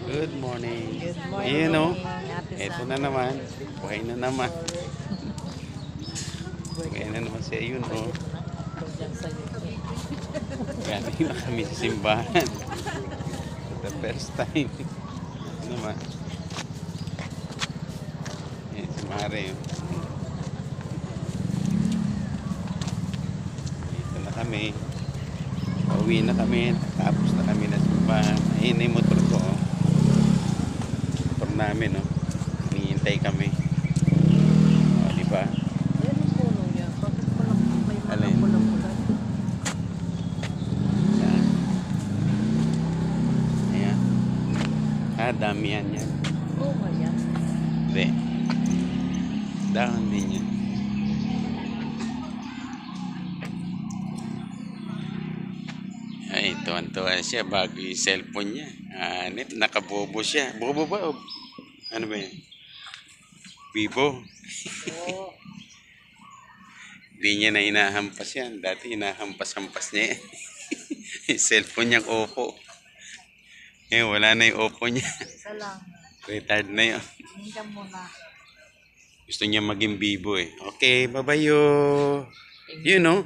Good morning. Good morning. Ayun o. Happy Ito na Sunday. naman. Buhay na naman. Buhay na naman siya. Ayun o. Pwede mo na upload yan sa YouTube. Galing na kami sa simbahan. For the first time. Ito naman. Ayan si Mare. Oh. Dito na kami. Pauwi na kami. Tapos na kami na simbahan. Ayun na yung motor ko. Oh. Motor namin. Oh. Hinihintay kami. O, diba? Yan ang puno yan. Bakit walang may mga Alin? pula-pula? Yan. Ayan. Ah, dami yan yan. Oo nga yan. Hindi. Dahon din yan. Ay, tuwan-tuwa siya bago yung cellphone niya. Nakabobo siya. Bobo ba? O ano ba yan? Vivo. Oo. Hindi niya na hinahampas yan. Dati hinahampas-hampas niya yan. Yung cellphone niyang Oppo. Eh, wala na yung Oppo niya. Isa lang. Retired na yun. Hinggan mo na. Gusto niya maging Vivo eh. Okay, bye-bye yo. You know.